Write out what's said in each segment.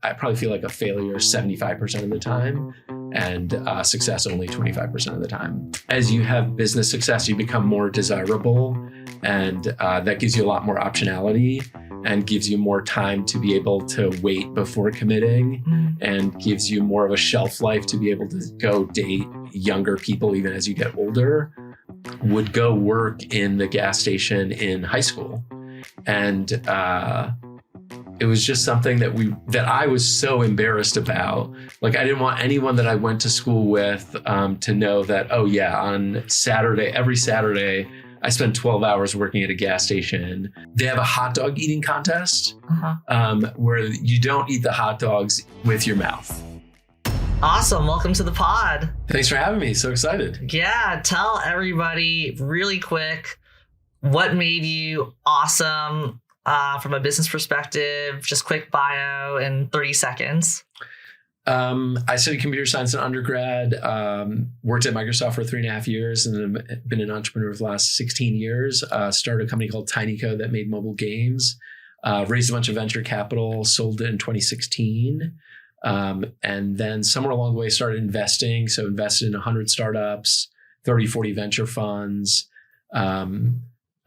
I probably feel like a failure 75% of the time and success only 25% of the time. As you have business success, you become more desirable, and that gives you a lot more optionality and gives you more time to be able to wait before committing, and gives you more of a shelf life to be able to go date younger people even as you get older. Would go work in the gas station in high school, and it was just something that I was so embarrassed about. Like, I didn't want anyone that I went to school with to know that, oh yeah, on Saturday, every Saturday, I spent 12 hours working at a gas station. They have a hot dog eating contest where you don't eat the hot dogs with your mouth. Awesome. Welcome to the pod. Thanks for having me. So excited. Yeah. Tell everybody really quick what made you awesome from a business perspective. Just quick bio in 30 seconds. I studied computer science in undergrad, worked at Microsoft for 3.5 years, and then been an entrepreneur for the last 16 years. Started a company called TinyCo that made mobile games, raised a bunch of venture capital, sold it in 2016. And then somewhere along the way started investing. So invested in 100 startups, 30, 40 venture funds,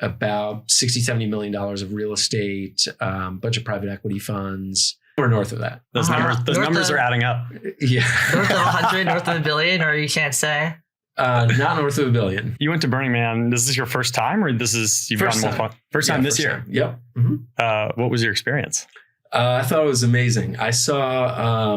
about $60-70 million of real estate, bunch of private equity funds. We're north of that. Those numbers are adding up. Yeah. North of 100, north of $1 billion, or you can't say? Not north of $1 billion. You went to Burning Man. This is your first time, or you've first gone time. First time this year? Time. Yep. Mm-hmm. What was your experience? I thought it was amazing. I saw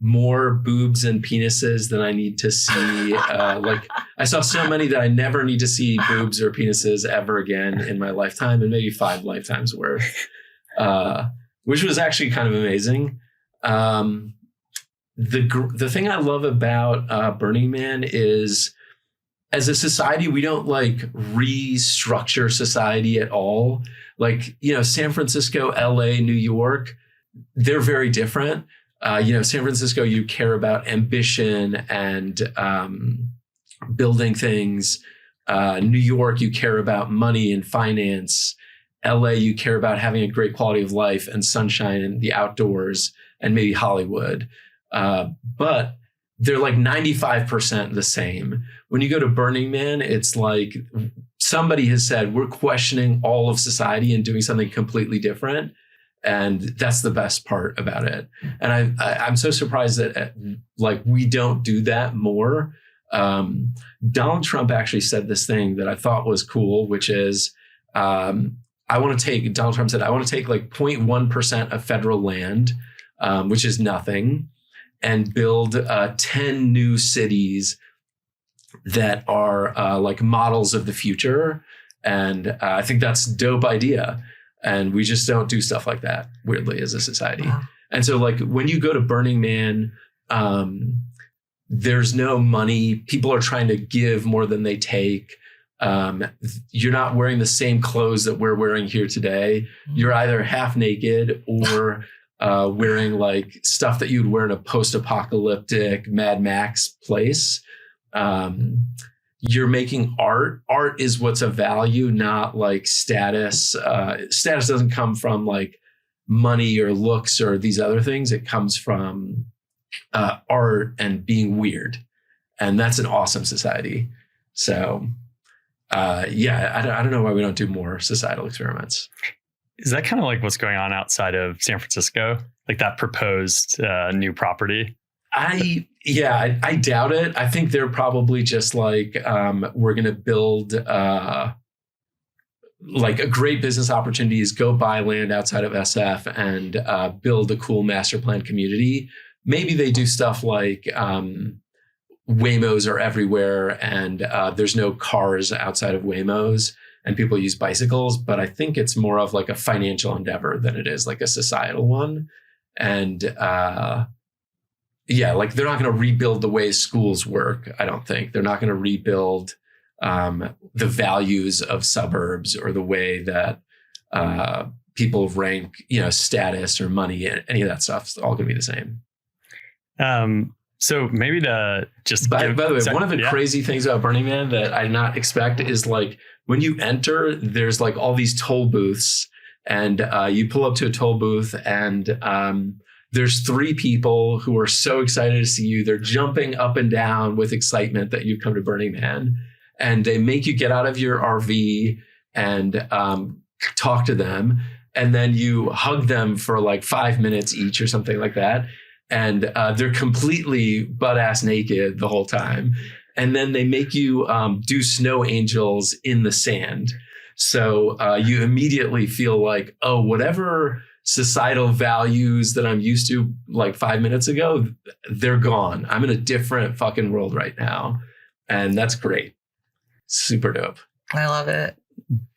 more boobs and penises than I need to see. I saw so many that I never need to see boobs or penises ever again in my lifetime, and maybe 5 lifetimes worth, which was actually kind of amazing. The thing I love about Burning Man is, as a society, we don't restructure society at all. San Francisco, LA, New York, they're very different. San Francisco, you care about ambition and building things. New York, you care about money and finance. LA, you care about having a great quality of life and sunshine and the outdoors, and maybe Hollywood. But they're 95% the same. When you go to Burning Man, it's like somebody has said, we're questioning all of society and doing something completely different. And that's the best part about it. And I'm so surprised that we don't do that more. Donald Trump actually said this thing that I thought was cool, which is, Donald Trump said, I want to take 0.1% of federal land, which is nothing, and build 10 new cities that are models of the future. And I think that's a dope idea. And we just don't do stuff like that, weirdly, as a society. Wow. And so when you go to Burning Man, there's no money. People are trying to give more than they take. You're not wearing the same clothes that we're wearing here today. You're either half naked or wearing stuff that you'd wear in a post-apocalyptic Mad Max place. You're making art. Art is what's of value, not status. Status doesn't come from money or looks or these other things. It comes from art and being weird. And that's an awesome society. So I don't know why we don't do more societal experiments. Is that kind of what's going on outside of San Francisco? That proposed new property? I doubt it. I think they're probably just we're going to build a great business opportunity is go buy land outside of SF and build a cool master plan community. Maybe they do stuff Waymos are everywhere and there's no cars outside of Waymos and people use bicycles. But I think it's more of a financial endeavor than it is a societal one. And they're not going to rebuild the way schools work. I don't think they're not going to rebuild the values of suburbs or the way that people rank, status or money. Any of that stuff's all going to be the same. So maybe to just by the way, one of the crazy things about Burning Man that I did not expect is when you enter, there's all these toll booths, and you pull up to a toll booth and there's 3 people who are so excited to see you. They're jumping up and down with excitement that you've come to Burning Man. And they make you get out of your RV and talk to them. And then you hug them for like 5 minutes each or something like that. And they're completely butt-ass naked the whole time. And then they make you do snow angels in the sand. So you immediately feel like, oh, whatever societal values that I'm used to like 5 minutes ago, they're gone. I'm in a different fucking world right now. And that's great. Super dope. I love it.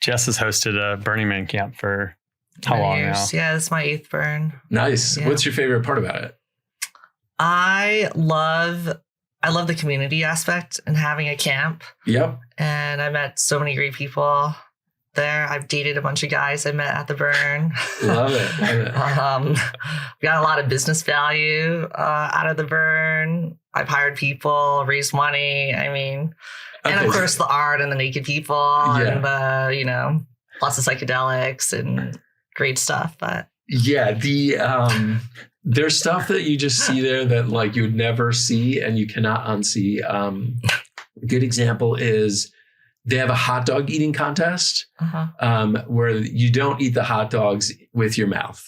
Jess has hosted a Burning Man camp for how long now? Yeah, this is my 8th burn. Nice. Yeah. What's your favorite part about it? I love the community aspect and having a camp. Yep. And I met so many great people there. I've dated a bunch of guys I met at the burn. Love it. Love it. Got a lot of business value out of the burn. I've hired people, raised money. I mean, and of course the art and the naked people and the, lots of psychedelics and great stuff. But yeah, there's stuff that you just see there that like you would never see and you cannot unsee. A good example is they have a hot dog eating contest where you don't eat the hot dogs with your mouth.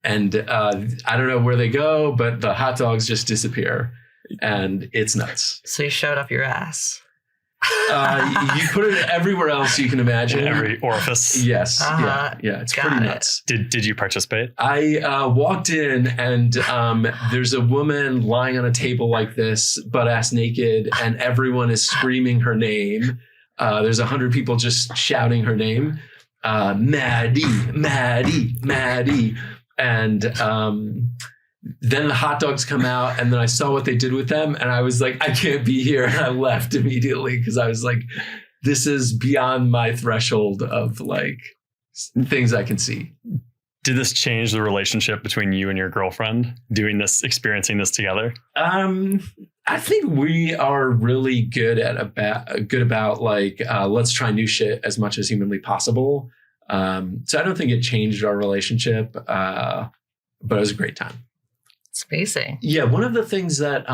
And I don't know where they go, but the hot dogs just disappear and it's nuts. So you showed up your ass. You put it everywhere else you can imagine. In every orifice. Yes. Yeah. It's pretty nuts. Did you participate? I walked in and there's a woman lying on a table like this, butt ass naked, and everyone is screaming her name. There's 100 people just shouting her name. Maddie, Maddie, Maddie. And then the hot dogs come out and then I saw what they did with them and I was like, I can't be here. And I left immediately because I was like, this is beyond my threshold of like things I can see. Did this change the relationship between you and your girlfriend experiencing this together? I think we are really good about like, let's try new shit as much as humanly possible. So I don't think it changed our relationship, but it was a great time. It's amazing. Yeah, one of the things that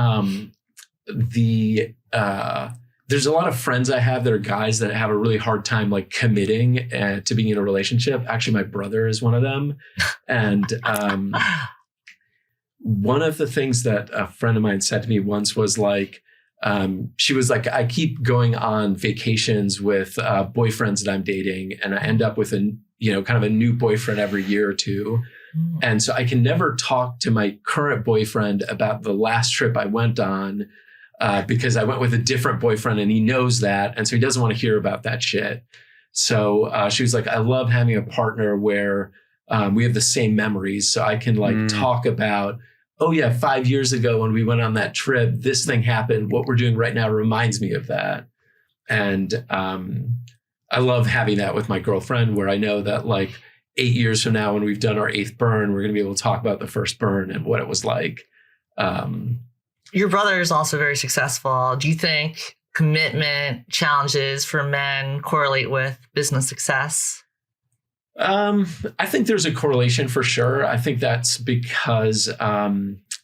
there's a lot of friends I have that are guys that have a really hard time like committing to being in a relationship. Actually, my brother is one of them. And one of the things that a friend of mine said to me once was like, she was like, I keep going on vacations with boyfriends that I'm dating, and I end up with kind of a new boyfriend every year or two. And so I can never talk to my current boyfriend about the last trip I went on because I went with a different boyfriend and he knows that. And so he doesn't want to hear about that shit. So she was like, I love having a partner where we have the same memories. So I can like talk about, oh yeah, 5 years ago when we went on that trip, this thing happened. What we're doing right now reminds me of that. And I love having that with my girlfriend where I know that like 8 years from now, when we've done our 8th burn, we're going to be able to talk about the first burn and what it was like. Your brother is also very successful. Do you think commitment challenges for men correlate with business success? I think there's a correlation for sure. I think that's because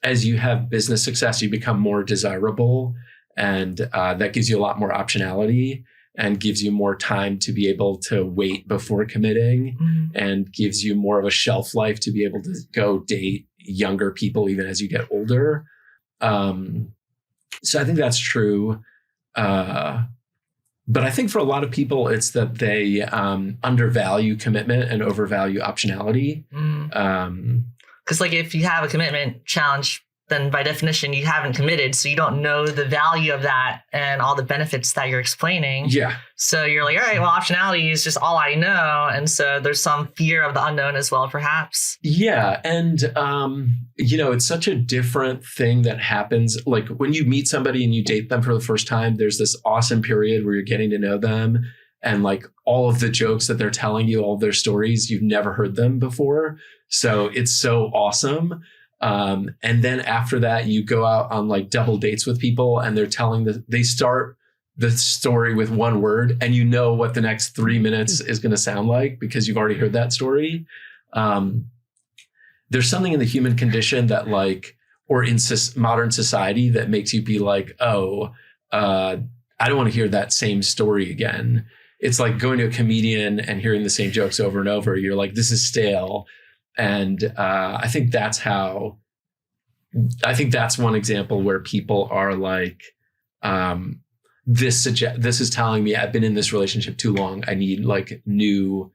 as you have business success, you become more desirable, and that gives you a lot more optionality and gives you more time to be able to wait before committing and gives you more of a shelf life to be able to go date younger people even as you get older. So I think that's true. But I think for a lot of people, it's that they undervalue commitment and overvalue optionality. Because like if you have a commitment challenge, then by definition, you haven't committed. So you don't know the value of that and all the benefits that you're explaining. Yeah. So you're like, all right, well, optionality is just all I know. And so there's some fear of the unknown as well, perhaps. Yeah. And, it's such a different thing that happens. Like when you meet somebody and you date them for the first time, there's this awesome period where you're getting to know them. And like all of the jokes that they're telling you, all of their stories, you've never heard them before. So it's so awesome. And then after that, you go out on like double dates with people and they're telling they start the story with one word and you know what the next 3 minutes is going to sound like because you've already heard that story. there's something in the human condition that like, or in modern society that makes you be like, oh, I don't want to hear that same story again. It's like going to a comedian and hearing the same jokes over and over. You're like, this is stale. And I think that's one example where people are like, this is telling me I've been in this relationship too long. I need like new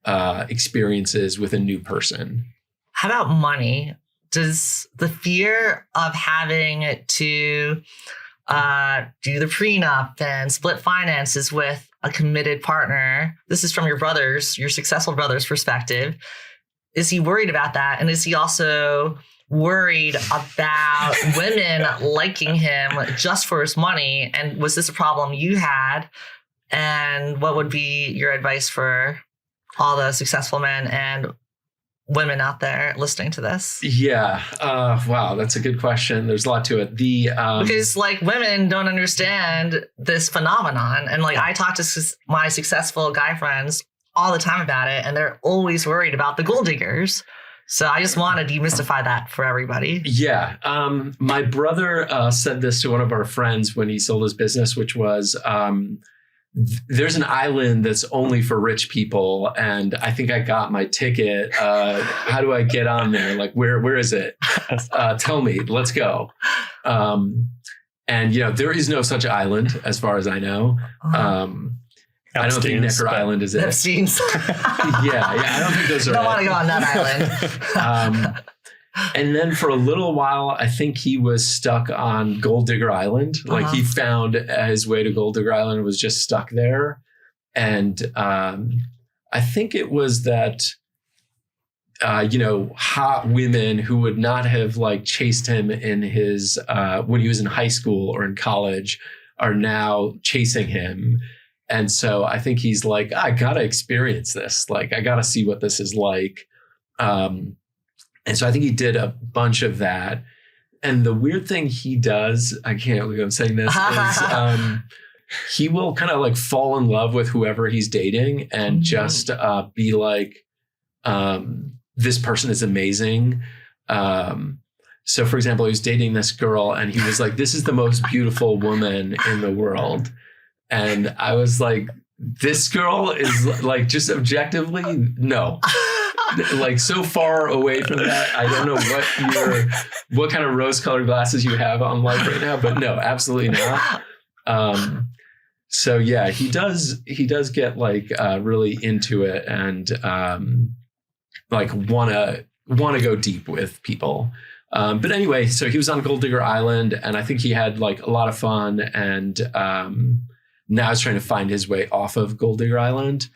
experiences with a new person. How about money? Does the fear of having to do the prenup and split finances with a committed partner, this is from your successful brother's perspective, is he worried about that? And is he also worried about women liking him just for his money? And was this a problem you had? And what would be your advice for all the successful men and women out there listening to this? Yeah. Wow. That's a good question. There's a lot to it. Because like women don't understand this phenomenon. And like I talk to my successful guy friends all the time about it, and they're always worried about the gold diggers. So I just want to demystify that for everybody. Yeah. My brother said this to one of our friends when he sold his business, which was, there's an island that's only for rich people. And I think I got my ticket. How do I get on there? Like, where is it? Tell me, let's go. And, there is no such island as far as I know. I don't think Necker Island is it. Epstein's. yeah, I don't think those are. Don't want to go on that island. And then for a little while, I think he was stuck on Gold Digger Island. Like he found his way to Gold Digger Island and was just stuck there. And I think it was that, hot women who would not have like chased him in his when he was in high school or in college are now chasing him. And so I think he's like, I got to experience this. Like, I got to see what this is like. And so I think he did a bunch of that. And the weird thing he does, I can't believe I'm saying this, is he will kind of like fall in love with whoever he's dating and just be like, this person is amazing. So for example, he was dating this girl and he was like, this is the most beautiful woman in the world. And I was like, this girl is like, just objectively, no. Like so far away from that. I don't know what kind of rose-colored glasses you have on life right now, but no, absolutely not. So yeah, he does get like really into it and like wanna go deep with people. But anyway, so he was on Gold Digger Island and I think he had like a lot of fun and now he's trying to find his way off of Gold Digger Island.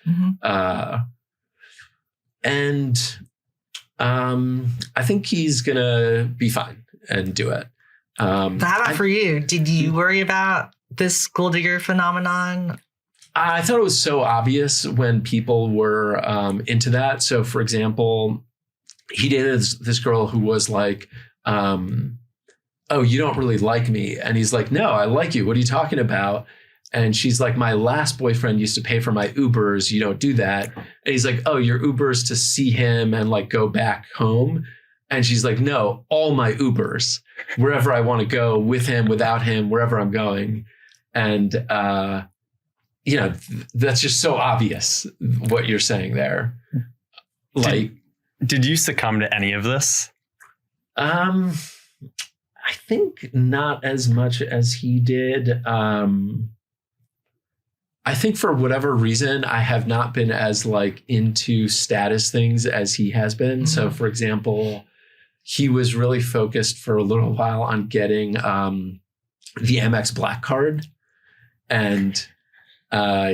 And I think he's going to be fine and do it. How about for you? Did you worry about this gold digger phenomenon? I thought it was so obvious when people were into that. So, for example, he dated this girl who was like, oh, you don't really like me. And he's like, no, I like you. What are you talking about? And she's like, my last boyfriend used to pay for my Ubers. You don't do that. And he's like, oh, your Ubers to see him and like go back home. And she's like, no, all my Ubers, wherever I want to go, with him, without him, wherever I'm going. And, that's just so obvious what you're saying there. Like, did you succumb to any of this? I think not as much as he did. I think for whatever reason, I have not been as like into status things as he has been. So for example, he was really focused for a little while on getting the Amex Black card and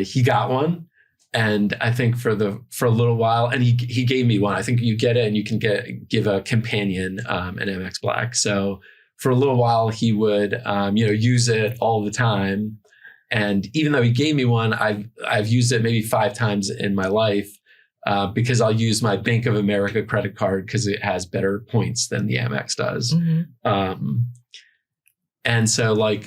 he got one. And I think for a little while, and he gave me one. I think you get it and you can give a companion an Amex Black. So for a little while, he would use it all the time. And even though he gave me one, I've used it maybe 5 times in my life because I'll use my Bank of America credit card because it has better points than the Amex does. And so like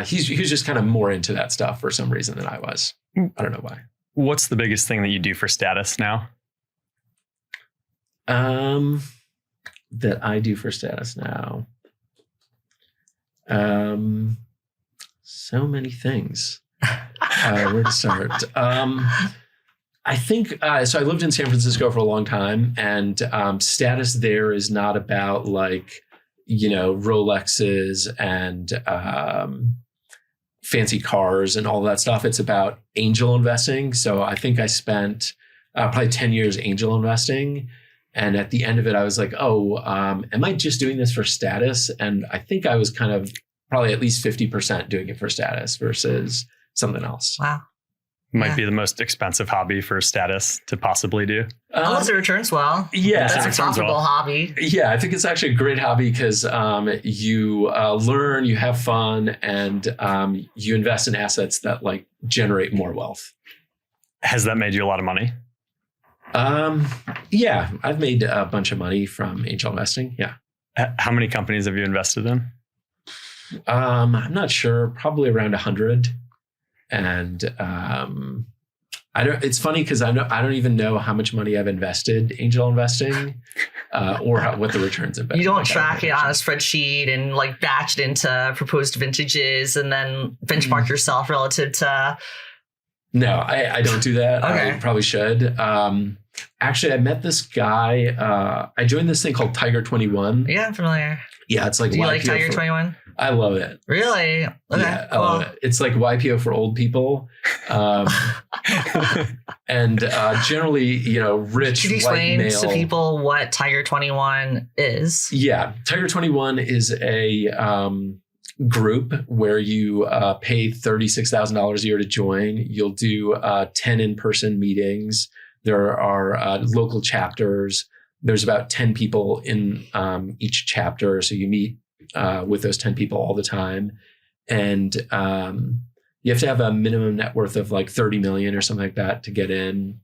he's just kind of more into that stuff for some reason than I was. I don't know why. What's the biggest thing that you do for status now? that I do for status now. So many things. Where to start? I think, so I lived in San Francisco for a long time, and status there is not about like, Rolexes and fancy cars and all that stuff. It's about angel investing. So I think I spent probably 10 years angel investing. And at the end of it, I was like, am I just doing this for status? And I think I was kind of probably at least 50% doing it for status versus something else. Wow. Might be the most expensive hobby for status to possibly do. Unless it returns well. Yeah. That's a profitable hobby. Yeah, I think it's actually a great hobby because you learn, you have fun, and you invest in assets that like generate more wealth. Has that made you a lot of money? Yeah, I've made a bunch of money from angel investing. Yeah. How many companies have you invested in? I'm not sure, probably around 100. And it's funny because I don't even know how much money I've invested angel investing or what the returns have been. You don't track it on a spreadsheet and like batch it into proposed vintages and then benchmark yourself relative to. No, I don't do that. Okay. I probably should. Actually, I met this guy. I joined this thing called Tiger 21. Yeah, I'm familiar. Yeah, it's like Do you like Tiger 21? I love it. Really? Okay. Yeah, I love it. It's like YPO for old people. And generally, rich Could you white explain male. to people what Tiger 21 is? Yeah. Tiger 21 is a group where you pay $36,000 a year to join. You'll do 10 in-person meetings. There are local chapters. There's about 10 people in each chapter. So you meet with those 10 people all the time. And you have to have a minimum net worth of like 30 million or something like that to get in.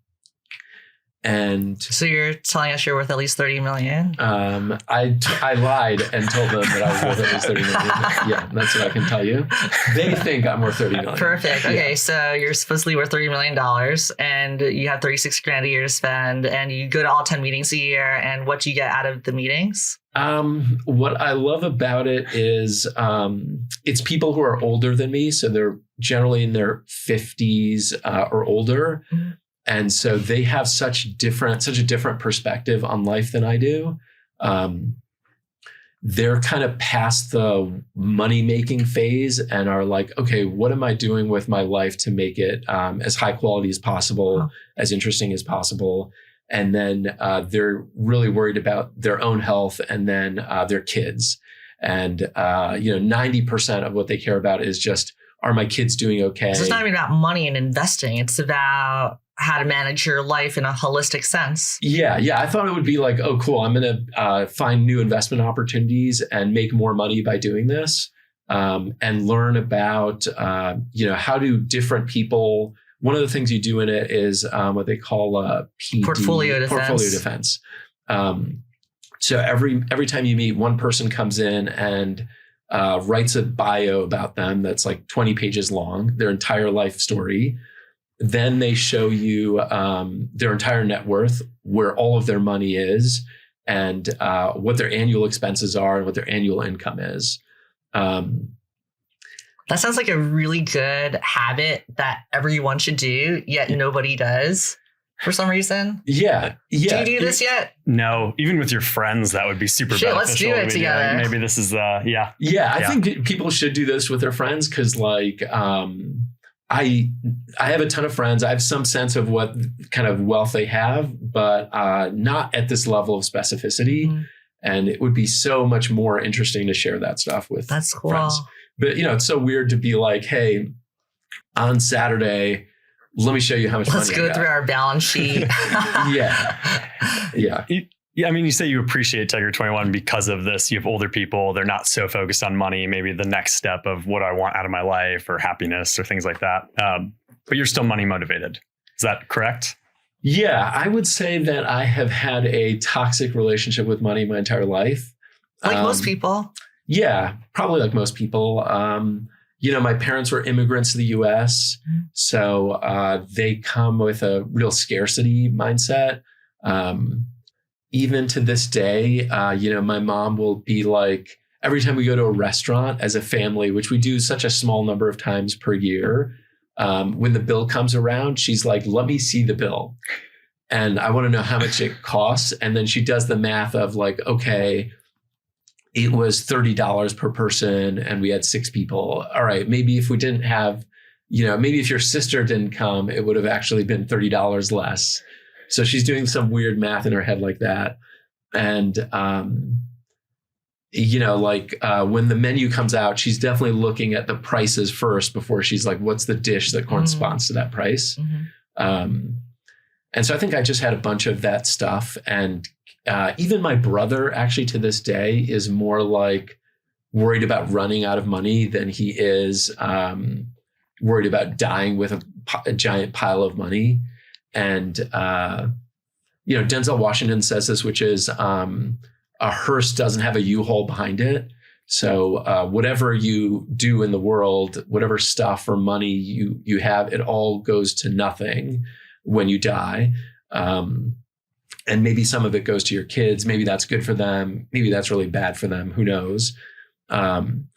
And so you're telling us you're worth at least 30 million? I lied and told them that I was worth at least 30 million. Yeah, that's what I can tell you. They think I'm worth 30 million. Perfect. Okay, Yeah. So you're supposedly worth $30 million and you have 36 grand a year to spend and you go to all 10 meetings a year. And what do you get out of the meetings? What I love about it is it's people who are older than me. So they're generally in their 50s or older. Mm-hmm. And so they have such a different perspective on life than I do. They're kind of past the money-making phase and are like, okay, what am I doing with my life to make it as high quality as possible, as interesting as possible? And then they're really worried about their own health and then their kids. And 90% of what they care about is just, are my kids doing okay? So it's not even about money and investing. It's about how to manage your life in a holistic sense. Yeah. I thought it would be like, oh, cool. I'm going to find new investment opportunities and make more money by doing this, and learn about, how do different people. One of the things you do in it is what they call PD, portfolio defense. So every time you meet, one person comes in and writes a bio about them that's like 20 pages long, their entire life story. Then they show you their entire net worth, where all of their money is, and what their annual expenses are and what their annual income is. That sounds like a really good habit that everyone should do, yet nobody does for some reason. Yeah. Do you do this yet? No. Even with your friends, that would be super beneficial. Let's do it together. Maybe this is, Yeah, I think people should do this with their friends because like I have a ton of friends. I have some sense of what kind of wealth they have, but not at this level of specificity. Mm-hmm. And it would be so much more interesting to share that stuff with That's cool. friends. But, it's so weird to be like, hey, on Saturday, let me show you how much Let's money go through our balance sheet. Yeah. Yeah, I mean, you say you appreciate Tiger 21 because of this. You have older people. They're not so focused on money, maybe the next step of what I want out of my life or happiness or things like that. But you're still money motivated. Is that correct? Yeah, I would say that I have had a toxic relationship with money my entire life. Like most people. Yeah, probably like most people. My parents were immigrants to the US. So they come with a real scarcity mindset. even to this day, my mom will be like, every time we go to a restaurant as a family, which we do such a small number of times per year, when the bill comes around, she's like, let me see the bill. And I want to know how much it costs. And then she does the math of like, okay, it was $30 per person and we had 6 people. All right, maybe if we didn't have, maybe if your sister didn't come, it would have actually been $30 less. So she's doing some weird math in her head like that. And, when the menu comes out, she's definitely looking at the prices first before she's like, what's the dish that corresponds to that price? And so I think I just had a bunch of that stuff. And even my brother actually to this day is more like worried about running out of money than he is worried about dying with a giant pile of money. And, Denzel Washington says this, which is a hearse doesn't have a U-Haul behind it. So whatever you do in the world, whatever stuff or money you have, it all goes to nothing when you die. And maybe some of it goes to your kids. Maybe that's good for them. Maybe that's really bad for them. Who knows? And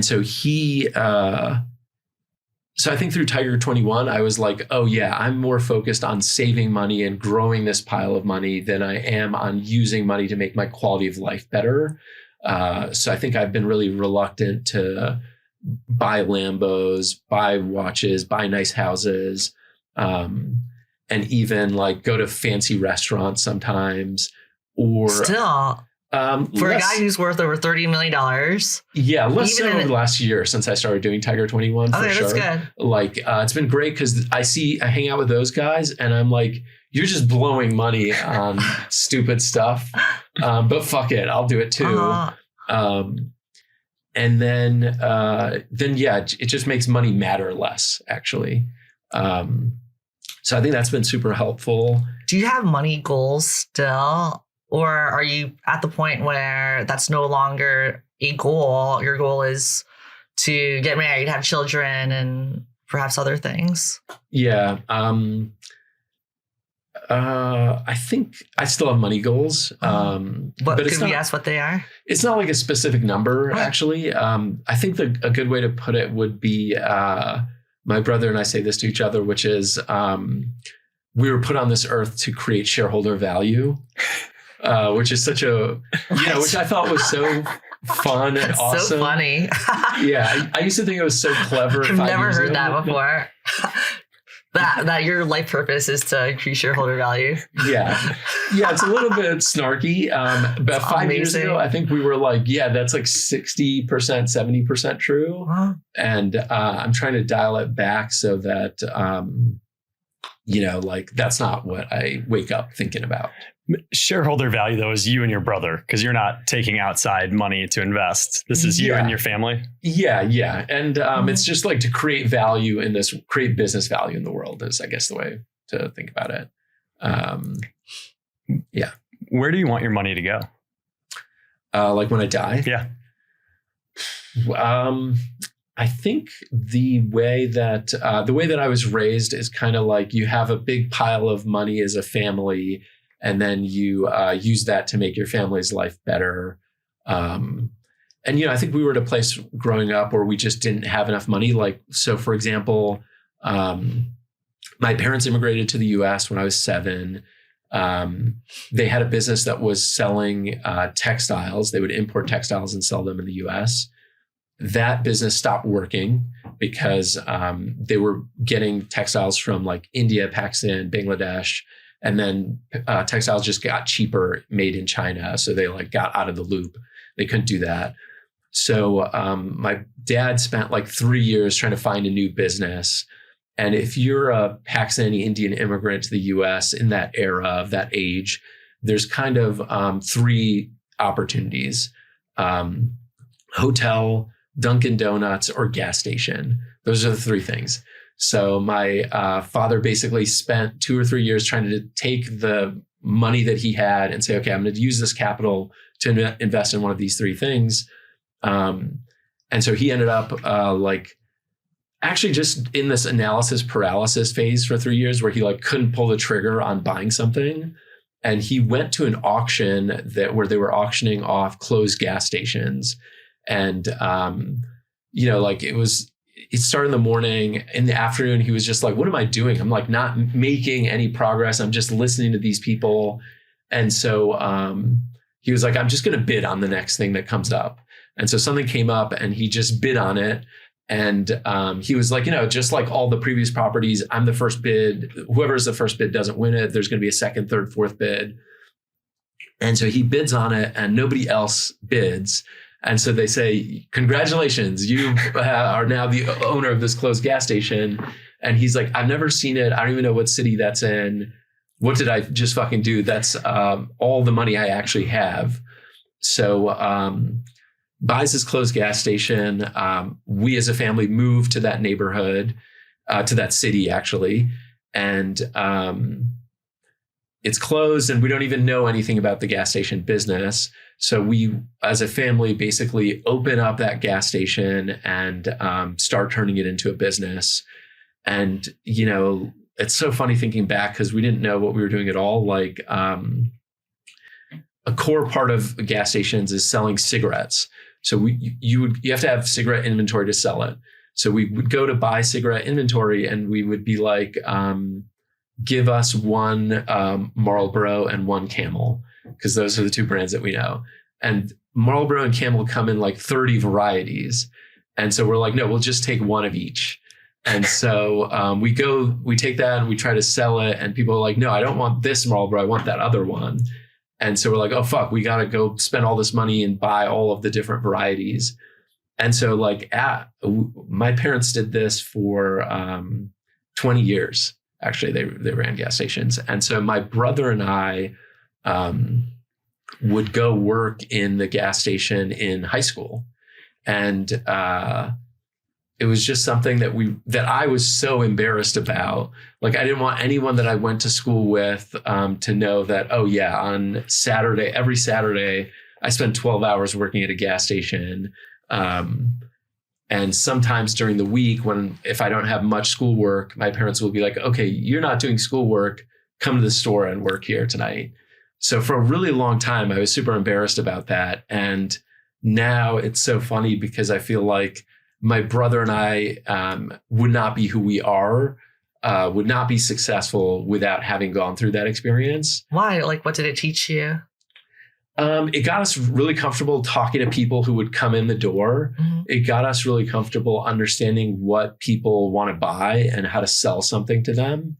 so so I think through Tiger 21, I was like, oh yeah, I'm more focused on saving money and growing this pile of money than I am on using money to make my quality of life better. So I think I've been really reluctant to buy Lambos, buy watches, buy nice houses, and even like go to fancy restaurants sometimes. Or still, for a guy who's worth over $30 million. Yeah, less so over the last year since I started doing Tiger 21. Okay, for sure. That's good. Like, it's been great because I hang out with those guys and I'm like, you're just blowing money on stupid stuff. But fuck it, I'll do it too. And then yeah, it just makes money matter less, actually. So I think that's been super helpful. Do you have money goals still? Or are you at the point where that's no longer a goal? Your goal is to get married, have children, and perhaps other things? Yeah. I think I still have money goals. But can we ask what they are? It's not like a specific number, actually. I think a good way to put it would be, my brother and I say this to each other, which is we were put on this earth to create shareholder value. Which is such a, which I thought was so fun and awesome. So funny. Yeah. I used to think it was so clever. I've never heard that before. that your life purpose is to increase shareholder value. Yeah. Yeah. It's a little bit snarky. But 5 years ago, I think we were like, yeah, that's like 60%, 70% true. Huh? And I'm trying to dial it back so that, like that's not what I wake up thinking about. Shareholder value, though, is you and your brother, because you're not taking outside money to invest. This is you and your family. Yeah. Yeah. And it's just like to create value in this, create business value in the world is, I guess, the way to think about it. Yeah. Where do you want your money to go? Like when I die? Yeah. I think the way that I was raised is kind of like you have a big pile of money as a family, and then you use that to make your family's life better. And, I think we were at a place growing up where we just didn't have enough money. Like, so for example, my parents immigrated to the US when I was 7. They had a business that was selling textiles. They would import textiles and sell them in the US. That business stopped working because they were getting textiles from like India, Pakistan, Bangladesh. And then textiles just got cheaper made in China. So they like got out of the loop. They couldn't do that. So my dad spent like 3 years trying to find a new business. And if you're a Pakistani Indian immigrant to the US in that era of that age, there's kind of 3 opportunities: hotel, Dunkin' Donuts, or gas station. Those are the 3 things. So my father basically spent 2 or 3 years trying to take the money that he had and say, okay, I'm going to use this capital to invest in one of these 3 things. And so he ended up actually just in this analysis paralysis phase for 3 years where he like couldn't pull the trigger on buying something. And he went to an auction where they were auctioning off closed gas stations. And, like it started in the morning. In the afternoon, he was just like, what am I doing? I'm like not making any progress. I'm just listening to these people. And so he was like, I'm just going to bid on the next thing that comes up. And so something came up and he just bid on it. And he was like, just like all the previous properties, I'm the first bid. Whoever's the first bid doesn't win it. There's going to be a second, third, fourth bid. And so he bids on it and nobody else bids. And so they say, congratulations, you are now the owner of this closed gas station. And he's like, I've never seen it. I don't even know what city that's in. What did I just fucking do? That's all the money I actually have. So buys this closed gas station. We as a family moved to that neighborhood, to that city actually. And it's closed and we don't even know anything about the gas station business. So we as a family basically open up that gas station and start turning it into a business. And, it's so funny thinking back because we didn't know what we were doing at all. Like a core part of gas stations is selling cigarettes. So you have to have cigarette inventory to sell it. So we would go to buy cigarette inventory and we would be like, give us one Marlboro and one Camel, because those are the two brands that we know. And Marlboro and Camel come in like 30 varieties. And so we're like, no, we'll just take one of each. And so we take that and we try to sell it. And people are like, no, I don't want this Marlboro. I want that other one. And so we're like, oh, fuck, we got to go spend all this money and buy all of the different varieties. And so my parents did this for 20 years. Actually, they ran gas stations. And so my brother and I would go work in the gas station in high school. And it was just something that I was so embarrassed about. Like, I didn't want anyone that I went to school with to know that, oh yeah, on Saturday, every Saturday, I spent 12 hours working at a gas station. And sometimes during the week if I don't have much schoolwork, my parents will be like, okay, you're not doing schoolwork, come to the store and work here tonight. So for a really long time, I was super embarrassed about that. And now it's so funny because I feel like my brother and I would not be who we are, would not be successful without having gone through that experience. Why? Like, what did it teach you? It got us really comfortable talking to people who would come in the door. Mm-hmm. It got us really comfortable understanding what people want to buy and how to sell something to them.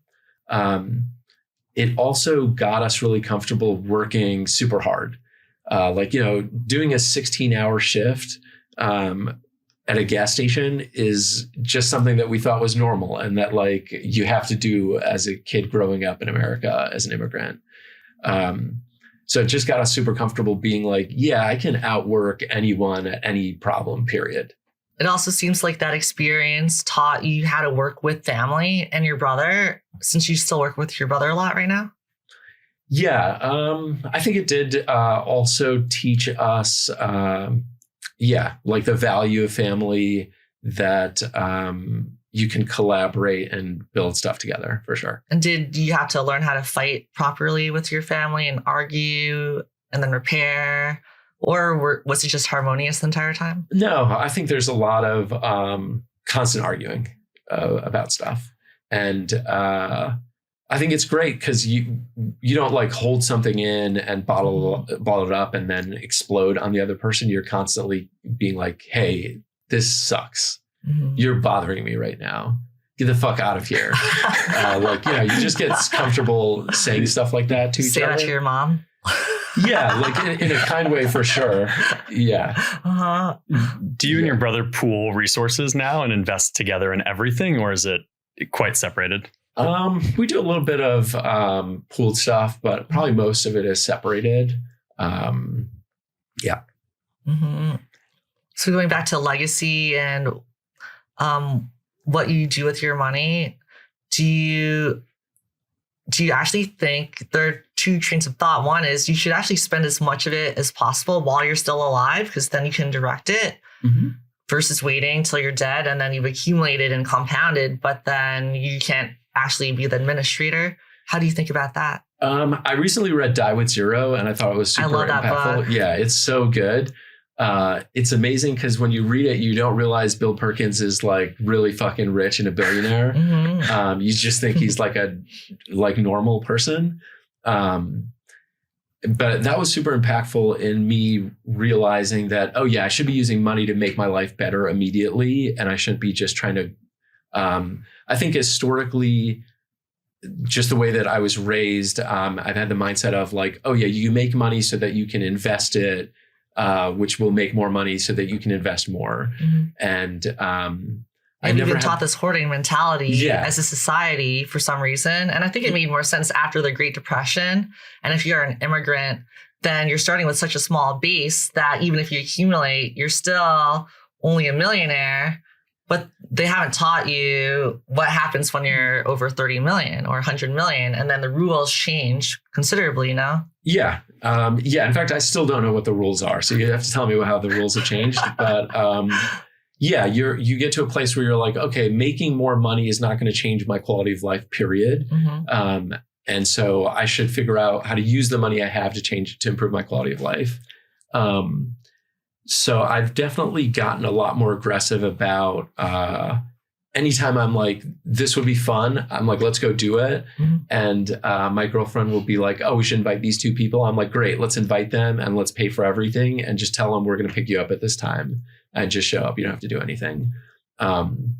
It also got us really comfortable working super hard. Doing a 16-hour shift at a gas station is just something that we thought was normal and that like you have to do as a kid growing up in America as an immigrant. So it just got us super comfortable being like, yeah, I can outwork anyone at any problem, period. It also seems like that experience taught you how to work with family and your brother, since you still work with your brother a lot right now. Yeah, I think it did also teach us, like the value of family, that you can collaborate and build stuff together for sure. And did you have to learn how to fight properly with your family and argue and then repair? Or was it just harmonious the entire time? No, I think there's a lot of constant arguing about stuff. And I think it's great because you don't like hold something in and bottle it up and then explode on the other person. You're constantly being like, hey, this sucks. Mm-hmm. You're bothering me right now. Get the fuck out of here. You just get comfortable saying stuff like that to each other. Say that to your mom? Yeah, like in a kind way for sure. Yeah. Uh-huh. Do you and your brother pool resources now and invest together in everything, or is it quite separated? We do a little bit of pooled stuff, but probably most of it is separated. Yeah. Mm-hmm. So going back to legacy and what you do with your money, do you actually think there are two trains of thought? One is you should actually spend as much of it as possible while you're still alive, because then you can direct it, mm-hmm. versus waiting till you're dead and then you've accumulated and compounded, but then you can't actually be the administrator. How do you think about that? I recently read Die with Zero, and I thought it was super impactful. Book. Yeah, it's so good. It's amazing because when you read it, you don't realize Bill Perkins is like really fucking rich and a billionaire. Mm-hmm. You just think he's like a normal person. But that was super impactful in me realizing that, oh yeah, I should be using money to make my life better immediately. And I shouldn't be just trying to, I think historically, just the way that I was raised, I've had the mindset of like, oh yeah, you make money so that you can invest it, which will make more money so that you can invest more. Mm-hmm. And we've been taught this hoarding mentality as a society for some reason. And I think it made more sense after the Great Depression. And if you're an immigrant, then you're starting with such a small base that even if you accumulate, you're still only a millionaire. But they haven't taught you what happens when you're over 30 million or 100 million. And then the rules change considerably, Yeah. In fact, I still don't know what the rules are. So you have to tell me how the rules have changed. But you get to a place where you're like, okay, making more money is not going to change my quality of life, period. Mm-hmm. And so I should figure out how to use the money I have to improve my quality of life. So I've definitely gotten a lot more aggressive about anytime I'm like, this would be fun, I'm like, let's go do it. Mm-hmm. And my girlfriend will be like, oh, we should invite these two people. I'm like, great, let's invite them and let's pay for everything and just tell them we're going to pick you up at this time and just show up. You don't have to do anything. And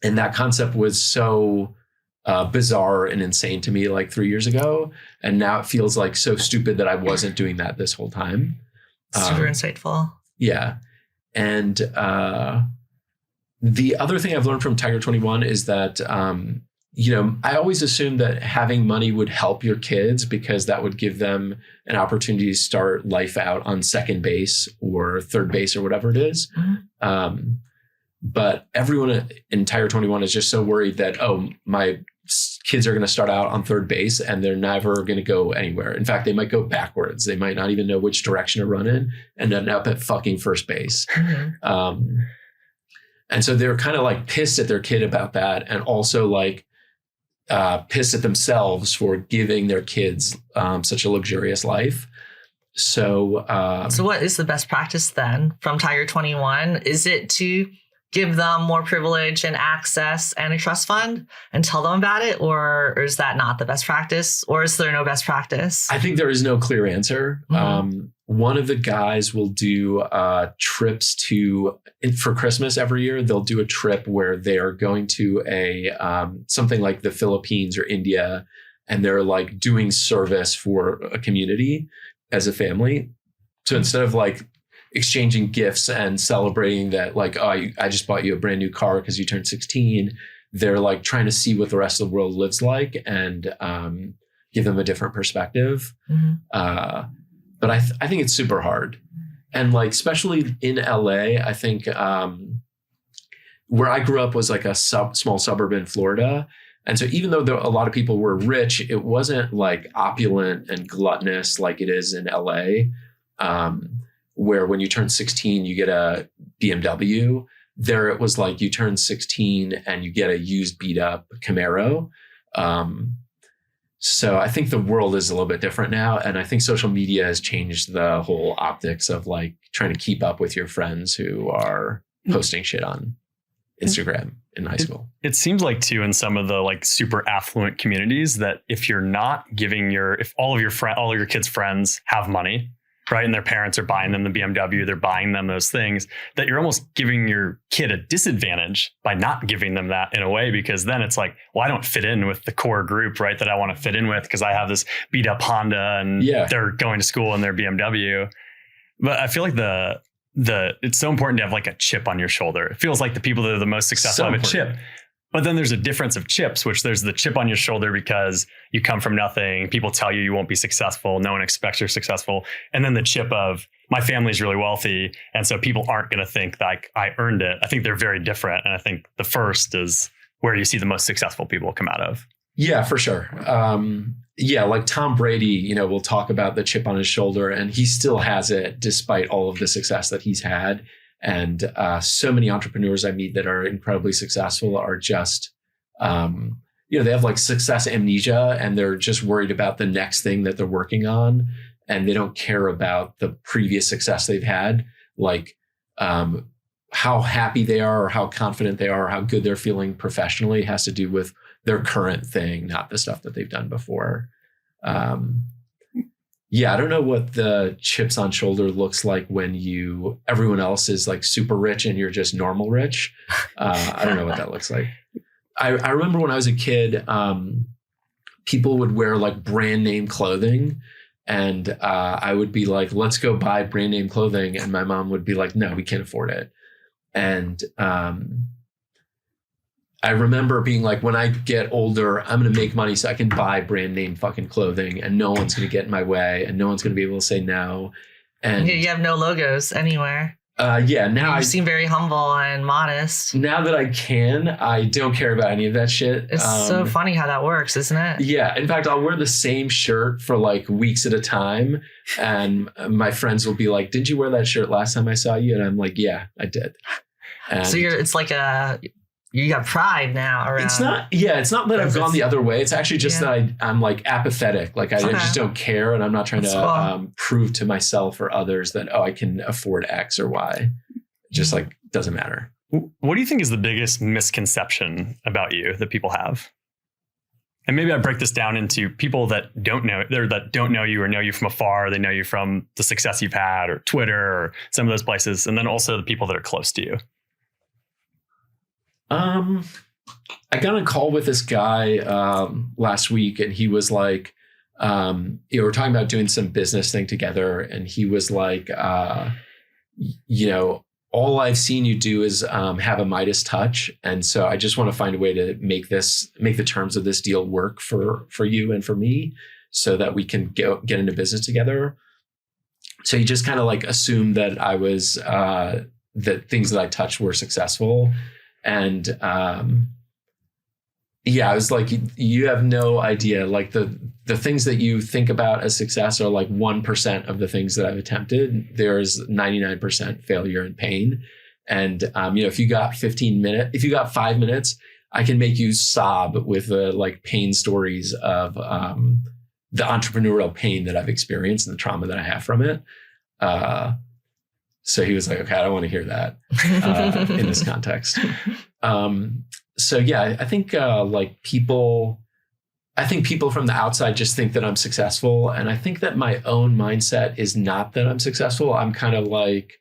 that concept was so bizarre and insane to me like 3 years ago. And now it feels like so stupid that I wasn't doing that this whole time. Super insightful. Yeah. And the other thing I've learned from Tiger 21 is that, I always assumed that having money would help your kids because that would give them an opportunity to start life out on second base or third base or whatever it is. Mm-hmm. But everyone in Tiger 21 is just so worried that, oh, my kids are going to start out on third base and they're never going to go anywhere. In fact, they might go backwards. They might not even know which direction to run in and end up at fucking first base. Mm-hmm. And so they're kind of like pissed at their kid about that. And also like pissed at themselves for giving their kids such a luxurious life. So what is the best practice then from Tiger 21? Is it to give them more privilege and access and a trust fund and tell them about it? Or is that not the best practice? Or is there no best practice? I think there is no clear answer. Mm-hmm. One of the guys will do trips for Christmas every year. They'll do a trip where they are going to something like the Philippines or India, and they're like doing service for a community as a family. So instead of like exchanging gifts and celebrating that like, oh, I just bought you a brand new car because you turned 16. They're like trying to see what the rest of the world lives like and give them a different perspective. Mm-hmm. But I think it's super hard. And like, especially in LA, I think where I grew up was like a small suburb in Florida. And so even though a lot of people were rich, it wasn't like opulent and gluttonous like it is in LA. Where when you turn 16, you get a BMW. There it was like you turn 16 and you get a used beat up Camaro. So I think the world is a little bit different now. And I think social media has changed the whole optics of like trying to keep up with your friends who are posting shit on Instagram in high school. It seems like too, in some of the like super affluent communities that if you're not giving if all of your kids' friends have money, right, and their parents are buying them the BMW, they're buying them those things, that you're almost giving your kid a disadvantage by not giving them that in a way, because then it's like, well, I don't fit in with the core group, right, that I want to fit in with because I have this beat up Honda and they're going to school in their BMW. But I feel like it's so important to have like a chip on your shoulder. It feels like the people that are the most successful have a chip. But then there's a difference of chips, which there's the chip on your shoulder because you come from nothing. People tell you won't be successful. No one expects you're successful. And then the chip of my family's really wealthy. And so people aren't going to think like I earned it. I think they're very different. And I think the first is where you see the most successful people come out of. Yeah, for sure. Like Tom Brady, we'll talk about the chip on his shoulder and he still has it despite all of the success that he's had. And so many entrepreneurs I meet that are incredibly successful are just, they have like success amnesia, and they're just worried about the next thing that they're working on. And they don't care about the previous success they've had, like how happy they are or how confident they are or how good they're feeling professionally has to do with their current thing, not the stuff that they've done before. I don't know what the chips on shoulder looks like when everyone else is like super rich and you're just normal rich. I don't know what that looks like. I remember when I was a kid, people would wear like brand name clothing, and I would be like, let's go buy brand name clothing. And my mom would be like, no, we can't afford it. And I remember being like, when I get older, I'm going to make money so I can buy brand name fucking clothing, and no one's going to get in my way, and no one's going to be able to say no. And you have no logos anywhere. Now you seem very humble and modest. Now that I don't care about any of that shit. It's so funny how that works, isn't it? Yeah. In fact, I'll wear the same shirt for like weeks at a time. And my friends will be like, did you wear that shirt last time I saw you? And I'm like, yeah, I did. And so it's like you got pride now around. It's not that I've gone the other way. It's actually just that I'm like apathetic. Like I just don't care. And I'm not trying to prove to myself or others that, I can afford X or Y. It just like doesn't matter. What do you think is the biggest misconception about you that people have? And maybe I break this down into people that don't know you or know you from afar. They know you from the success you've had or Twitter or some of those places. And then also the people that are close to you. I got on a call with this guy last week, and he was like, we're talking about doing some business thing together, and he was like, all I've seen you do is have a Midas touch, and so I just want to find a way to make the terms of this deal work for you and for me, so that we can get into business together. So he just kind of like assumed that I was that things that I touched were successful. And I was like, you have no idea. Like the things that you think about as success are like 1% of the things that I've attempted. There's 99% failure and pain. And if you got 5 minutes, I can make you sob with the like pain stories of the entrepreneurial pain that I've experienced and the trauma that I have from it. So he was like, okay, I don't want to hear that in this context. I think people from the outside just think that I'm successful. And I think that my own mindset is not that I'm successful. I'm kind of like,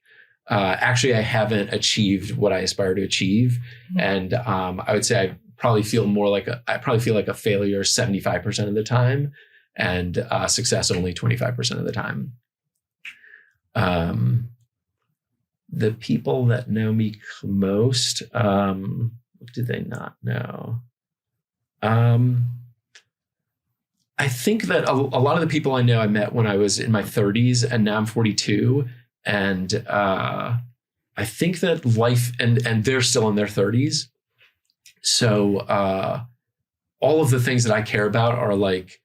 actually, I haven't achieved what I aspire to achieve. Mm-hmm. And I would say I probably feel like a failure 75% of the time, and success only 25% of the time. The people that know me most, what do they not know? I think that a lot of the people I know I met when I was in my 30s, and now I'm 42. And I think that life, and they're still in their 30s. So all of the things that I care about are like,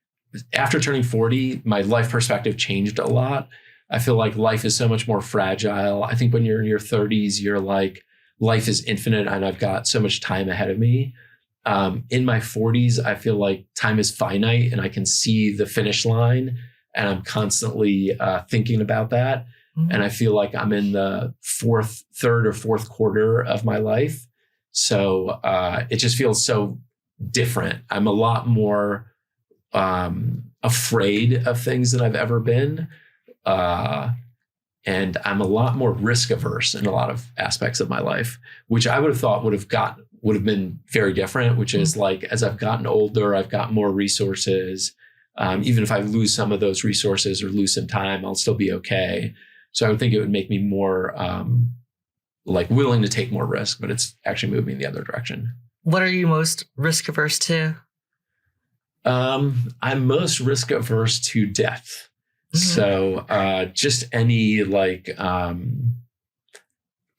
after turning 40, my life perspective changed a lot. I feel like life is so much more fragile. I think when you're in your 30s, you're like, life is infinite and I've got so much time ahead of me. In my 40s, I feel like time is finite and I can see the finish line, and I'm constantly thinking about that. Mm-hmm. And I feel like I'm in the third or fourth quarter of my life. So it just feels so different. I'm a lot more afraid of things than I've ever been. And I'm a lot more risk averse in a lot of aspects of my life, which I would have thought would have been very different, which is like, as I've gotten older, I've got more resources. Even if I lose some of those resources or lose some time, I'll still be okay. So I would think it would make me more like willing to take more risk, but it's actually moved me in the other direction. What are you most risk averse to? I'm most risk averse to death. So just any like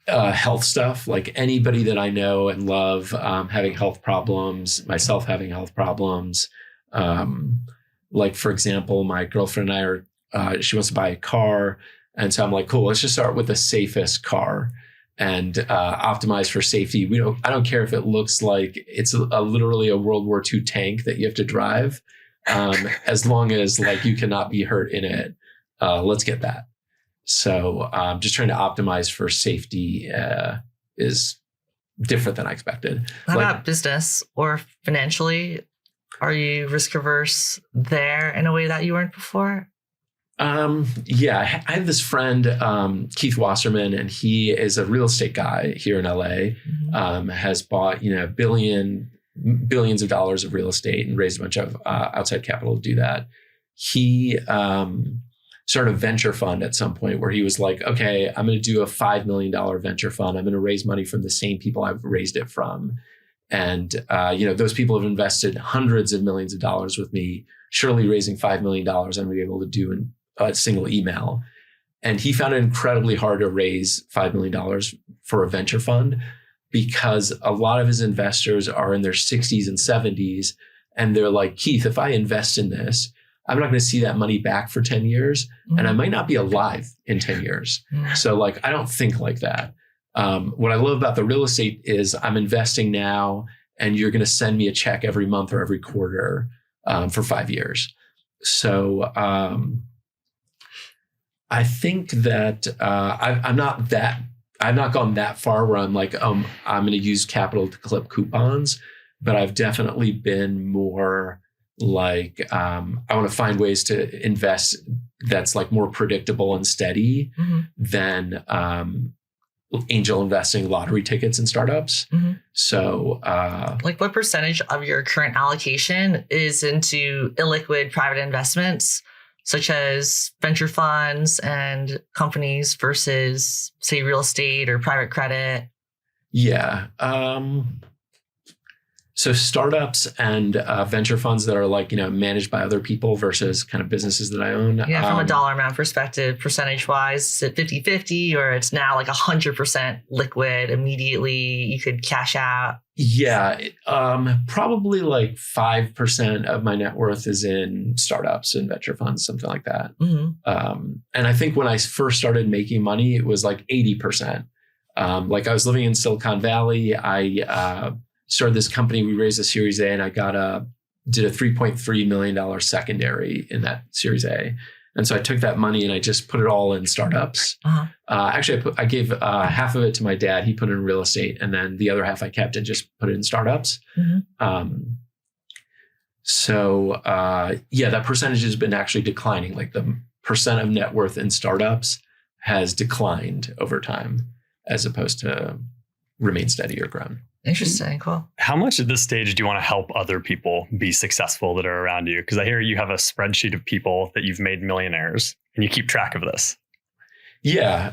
health stuff, like anybody that I know and love having health problems, myself having health problems. Like, for example, my girlfriend and I she wants to buy a car. And so I'm like, cool, let's just start with the safest car. and optimize for safety. I don't care if it looks like it's literally a World War II tank that you have to drive, as long as like you cannot be hurt in it. Let's get that. So just trying to optimize for safety is different than I expected. How about business or financially? Are you risk averse there in a way that you weren't before? Yeah, I have this friend, Keith Wasserman, and he is a real estate guy here in LA, has bought, billions of dollars of real estate and raised a bunch of outside capital to do that. He started a venture fund at some point where he was like, okay, I'm going to do a $5 million venture fund. I'm going to raise money from the same people I've raised it from. And, those people have invested hundreds of millions of dollars with me. Surely raising $5 million, I'm going to be able to do in a single email. And he found it incredibly hard to raise $5 million for a venture fund because a lot of his investors are in their 60s and 70s. And they're like, Keith, if I invest in this, I'm not going to see that money back for 10 years. And I might not be alive in 10 years. So like, I don't think like that. What I love about the real estate is I'm investing now and you're going to send me a check every month or every quarter for 5 years. So I think that I've not gone that far where I'm like, I'm going to use capital to clip coupons, but I've definitely been more like, I want to find ways to invest that's like more predictable and steady than angel investing, lottery tickets and startups. So like what percentage of your current allocation is into illiquid private investments, such as venture funds and companies versus say real estate or private credit? Yeah. So startups and venture funds that are like, managed by other people versus kind of businesses that I own. Yeah, from a dollar amount perspective, percentage wise, is it 50-50 or it's now like 100% liquid immediately? You could cash out. Yeah, probably like 5% of my net worth is in startups and venture funds, something like that. And I think when I first started making money, it was like 80%. Like I was living in Silicon Valley. I started this company. We raised a Series A and I did a $3.3 million secondary in that Series A. And so I took that money and I just put it all in startups. Actually, I gave half of it to my dad. He put it in real estate. And then the other half I kept and just put it in startups. So that percentage has been actually declining. Like the percent of net worth in startups has declined over time as opposed to remain steady or grown. Interesting. Cool. How much at this stage do you want to help other people be successful that are around you? Because I hear you have a spreadsheet of people that you've made millionaires and you keep track of this. Yeah.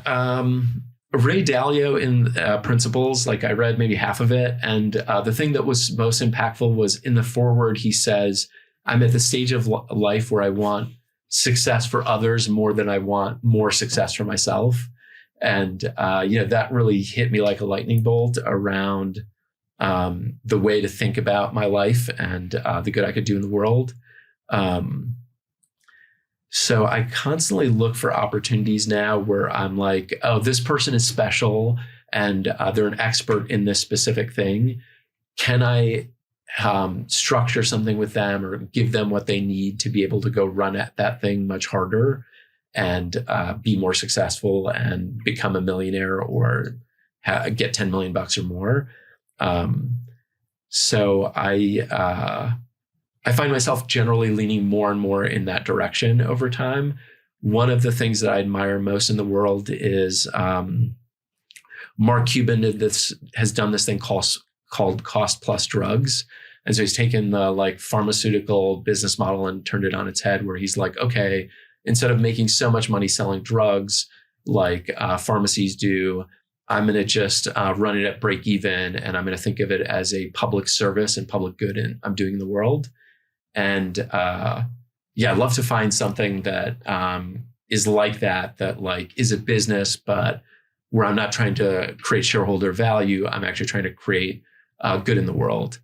Ray Dalio in Principles, like I read maybe half of it. And the thing that was most impactful was in the foreword, he says, I'm at the stage of life where I want success for others more than I want more success for myself. And, that really hit me like a lightning bolt around the way to think about my life and the good I could do in the world. So I constantly look for opportunities now where I'm like, oh, this person is special and they're an expert in this specific thing. Can I structure something with them or give them what they need to be able to go run at that thing much harder and be more successful and become a millionaire or get 10 million bucks or more? So I find myself generally leaning more and more in that direction over time. One of the things that I admire most in the world is Mark Cuban has done this thing called cost plus drugs. And so he's taken the like pharmaceutical business model and turned it on its head where he's like, okay, instead of making so much money selling drugs like pharmacies do, I'm going to just run it at break even. And I'm going to think of it as a public service and public good I'm doing in the world. And I'd love to find something that is like that like is a business, but where I'm not trying to create shareholder value. I'm actually trying to create good in the world.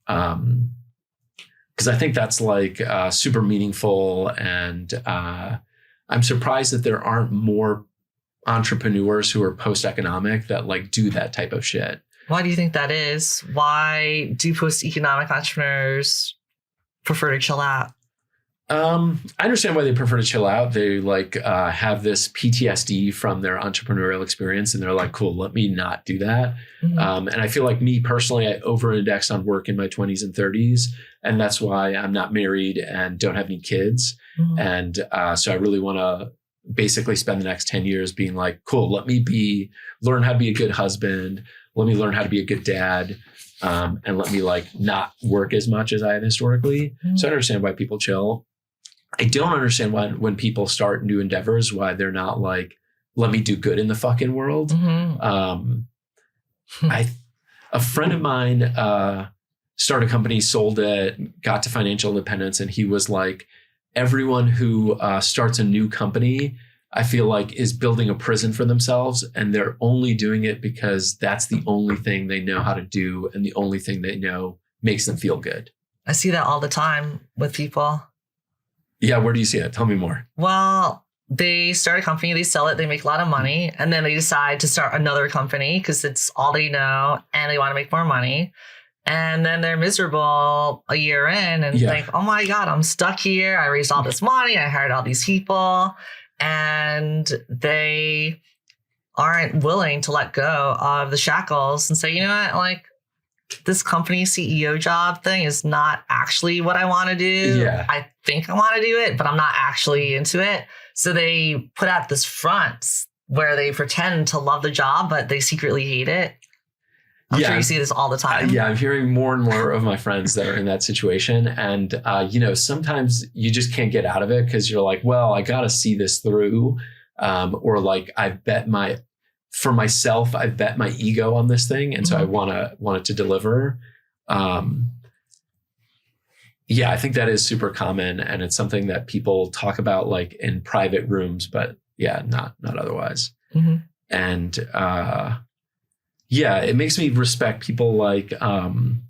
Because I think that's like super meaningful. And I'm surprised that there aren't more entrepreneurs who are post-economic that like do that type of shit. Why do you think that is? Why do post-economic entrepreneurs prefer to chill out? I understand why they prefer to chill out. They like have this PTSD from their entrepreneurial experience, and they're like, cool, let me not do that. And I feel like me personally, I over-indexed on work in my 20s and 30s. And that's why I'm not married and don't have any kids. And so I really want to basically spend the next 10 years being like, cool, let me learn how to be a good husband. Let me learn how to be a good dad. And let me like not work as much as I have historically. So I understand why people chill. I don't understand why when people start new endeavors, why they're not like, let me do good in the fucking world. A friend of mine started a company, sold it, got to financial independence. And he was like, everyone who starts a new company, I feel like is building a prison for themselves. And they're only doing it because that's the only thing they know how to do. And the only thing they know makes them feel good. I see that all the time with people. Yeah, where do you see it? Tell me more. Well, they start a company, they sell it, they make a lot of money, and then they decide to start another company because it's all they know and they want to make more money. And then they're miserable a year in and think, oh my God, I'm stuck here. I raised all this money. I hired all these people. And they aren't willing to let go of the shackles and say, you know what, like, this company CEO job thing is not actually what I want to do. Yeah. I think I want to do it, but I'm not actually into it. So they put out this front where they pretend to love the job, but they secretly hate it. I'm sure you see this all the time. I'm hearing more and more of my friends that are in that situation. And, sometimes you just can't get out of it because you're like, well, I got to see this through. Or like I've bet my ego on this thing. And so I want it to deliver. I think that is super common. And it's something that people talk about like in private rooms, but not otherwise. And, it makes me respect people like,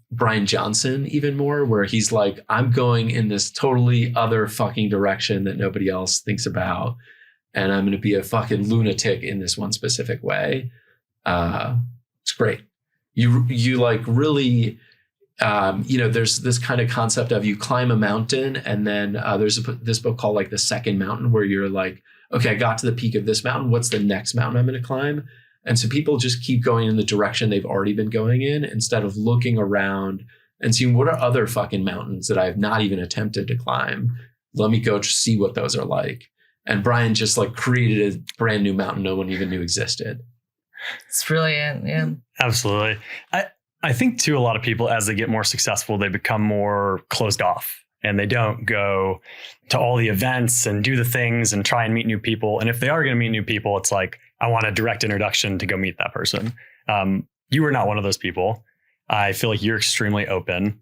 Brian Johnson even more, where he's like, I'm going in this totally other fucking direction that nobody else thinks about. And I'm going to be a fucking lunatic in this one specific way. It's great. You like really, there's this kind of concept of you climb a mountain and then there's this book called like The Second Mountain where you're like, okay, I got to the peak of this mountain. What's the next mountain I'm going to climb? And so people just keep going in the direction they've already been going in instead of looking around and seeing what are other fucking mountains that I have not even attempted to climb. Let me go see what those are like. And Brian just like created a brand new mountain no one even knew existed. It's brilliant. Yeah, absolutely. I think too, a lot of people, as they get more successful, they become more closed off and they don't go to all the events and do the things and try and meet new people. And if they are going to meet new people, it's like, I want a direct introduction to go meet that person. You were not one of those people. I feel like you're extremely open.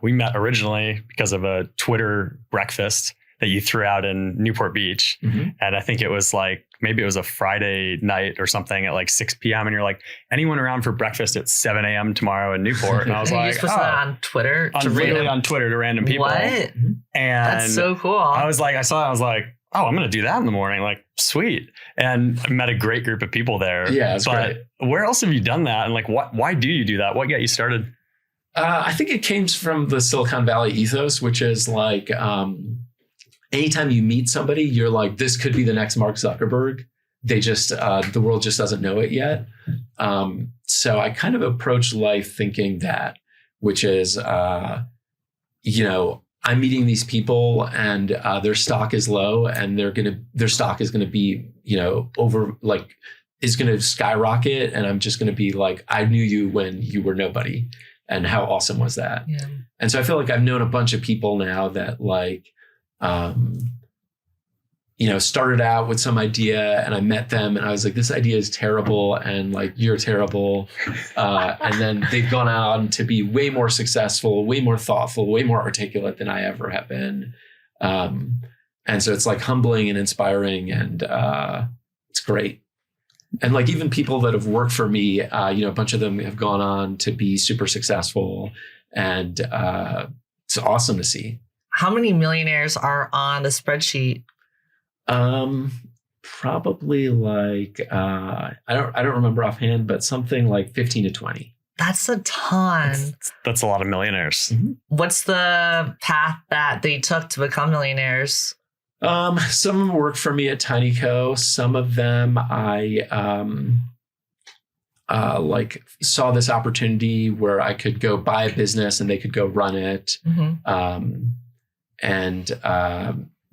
We met originally because of a Twitter breakfast that you threw out in Newport Beach. And I think it was like, maybe it was a Friday night or something at like 6 p.m. And you're like, anyone around for breakfast at 7 a.m. tomorrow in Newport? And I was like, that on Twitter? On Twitter to random people. What? And that's so cool. I was like, I was like, oh, I'm going to do that in the morning. Like, sweet. And I met a great group of people there. Yeah, it's great. Where else have you done that? And like, why do you do that? What got you started? I think it came from the Silicon Valley ethos, which is like, anytime you meet somebody, you're like, this could be the next Mark Zuckerberg. They just, the world just doesn't know it yet. So I kind of approach life thinking that, which is, I'm meeting these people and their stock is low and their stock is going to be, is going to skyrocket. And I'm just going to be like, I knew you when you were nobody. And how awesome was that? Yeah. And so I feel like I've known a bunch of people now that like, started out with some idea and I met them and I was like, this idea is terrible. And like, you're terrible. And then they've gone on to be way more successful, way more thoughtful, way more articulate than I ever have been. And so it's like humbling and inspiring and it's great. And like even people that have worked for me, a bunch of them have gone on to be super successful and it's awesome to see. How many millionaires are on the spreadsheet? probably like I don't remember offhand, but something like 15 to 20. That's a ton. That's a lot of millionaires. Mm-hmm. What's the path that they took to become millionaires? Some of them worked for me at TinyCo. Some of them I like saw this opportunity where I could go buy a business and they could go run it. Mm-hmm. And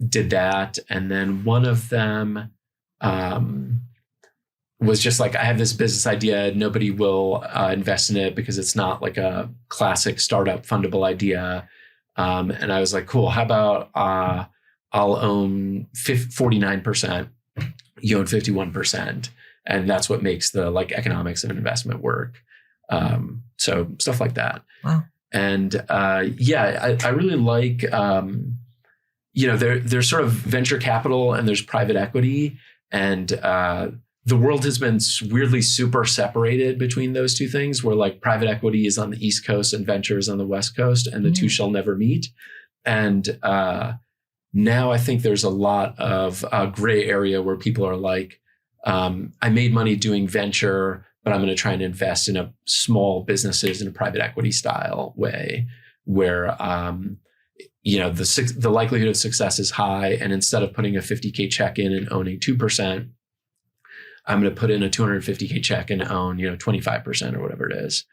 did that. And then one of them was just like, I have this business idea. Nobody will invest in it because it's not like a classic startup fundable idea. And I was like, cool, how about I'll own 49%, you own 51%. And that's what makes the like economics of an investment work. So stuff like that. Wow. And I really like, there's sort of venture capital and there's private equity. And the world has been weirdly super separated between those two things, where like private equity is on the East Coast and venture is on the West Coast, and the two shall never meet. And now I think there's a lot of gray area where people are like, I made money doing venture, but I'm going to try and invest in a small businesses in a private equity style way where, the likelihood of success is high. And instead of putting a $50K check in and owning 2%, I'm going to put in a $250K check and own, 25% or whatever it is.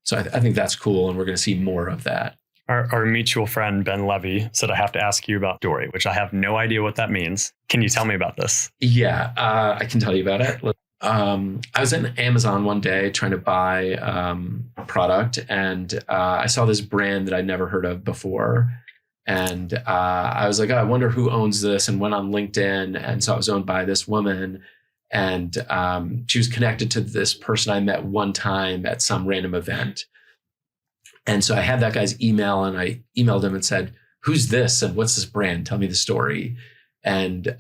So I think that's cool. And we're going to see more of that. Our mutual friend, Ben Levy, said I have to ask you about Dory, which I have no idea what that means. Can you tell me about this? Yeah, I can tell you about it. I was in Amazon one day trying to buy a product, and I saw this brand that I'd never heard of before. And I was like, I wonder who owns this, and went on LinkedIn and saw it was owned by this woman. And she was connected to this person I met one time at some random event. And so I had that guy's email, and I emailed him and said, who's this? And what's this brand? Tell me the story. And